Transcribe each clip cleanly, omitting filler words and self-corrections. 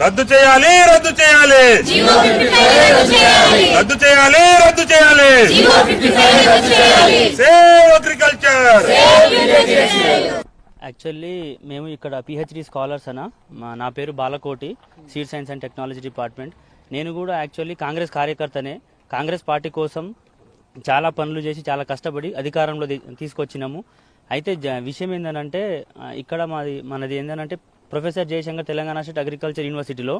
రద్దు చేయాలి రద్దు చేయాలి రద్దు చేయాలి రద్దు చేయాలి సేవ్ అగ్రికల్చర్. యాక్చువల్లీ మేము ఇక్కడ పిహెచ్డి స్కాలర్స్ నా పేరు Balakoti, seed science and technology department. నేను కూడా యాక్చువల్లీ కాంగ్రెస్ కార్యకర్తనే. కాంగ్రెస్ పార్టీ కోసం చాలా పనులు చేసి చాలా కష్టపడి అధికారంలో తీసుకొచ్చినాము. అయితే విషయం ఏంటంటే ఇక్కడ మనది ఏంటంటే professor Jayashankar Telangana state agriculture యూనివర్సిటీలో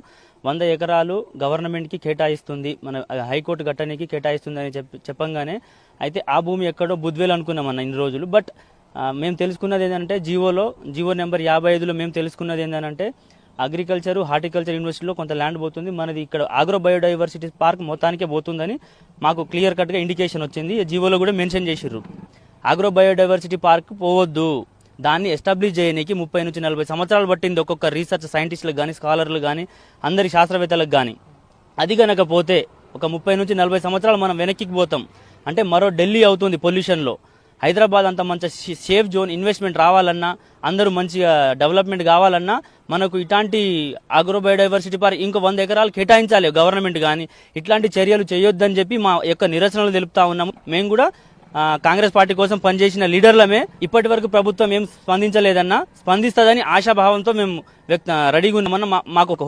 100 ఎకరాలు గవర్నమెంట్కి కేటాయిస్తుంది, మన హైకోర్టు ఘట్టనికి కేటాయిస్తుంది అని చెప్పంగానే అయితే ఆ భూమి ఎక్కడో బుద్వేల్ అనుకున్నామన్న ఇన్ని రోజులు. బట్ మేము తెలుసుకున్నది ఏంటంటే జీవో నెంబర్ 55లో మేము తెలుసుకున్నది ఏంటంటే అగ్రికల్చర్ హార్టికల్చర్ యూనివర్సిటీలో కొంత ల్యాండ్ పోతుంది, మనది ఇక్కడ ఆగ్రో బయోడైవర్సిటీ పార్క్ మొత్తానికే పోతుందని మాకు క్లియర్ కట్గా ఇండికేషన్ వచ్చింది. జీవోలో కూడా మెన్షన్ చేసిర్రు ఆగ్రో బయోడైవర్సిటీ పార్క్ పోవద్దు, దాన్ని ఎస్టాబ్లిష్ చేయడానికి 30 నుంచి 40 సంవత్సరాలు పట్టింది ఒక్కొక్క రీసెర్చ్ సైంటిస్టులకు కానీ స్కాలర్లు కానీ అందరి శాస్త్రవేత్తలకు కానీ. అది కనుకపోతే ఒక 30 నుంచి 40 సంవత్సరాలు మనం వెనక్కి పోతాం. అంటే మరో ఢిల్లీ అవుతుంది పొల్యూషన్లో. హైదరాబాద్ అంత మంచి సేఫ్ జోన్, ఇన్వెస్ట్మెంట్ రావాలన్నా, అందరూ మంచిగా డెవలప్మెంట్ కావాలన్నా మనకు ఇట్లాంటి ఆగ్రో బయోడైవర్సిటీ పార్క్ ఇంకో 100 ఎకరాలు కేటాయించాలి గవర్నమెంట్. కానీ ఇట్లాంటి చర్యలు చేయొద్దని చెప్పి మా యొక్క నిరసనలు తెలుపుతా ఉన్నాము. మేము కూడా కాంగ్రెస్ పార్టీ కోసం పనిచేసిన లీడర్లమే. ఇప్పటి వరకు ప్రభుత్వం ఏం స్పందించలేదన్నా, స్పందిస్తుందని ఆశాభావంతో మేము రెడీగా ఉన్నామన్నా. మాకు ఒక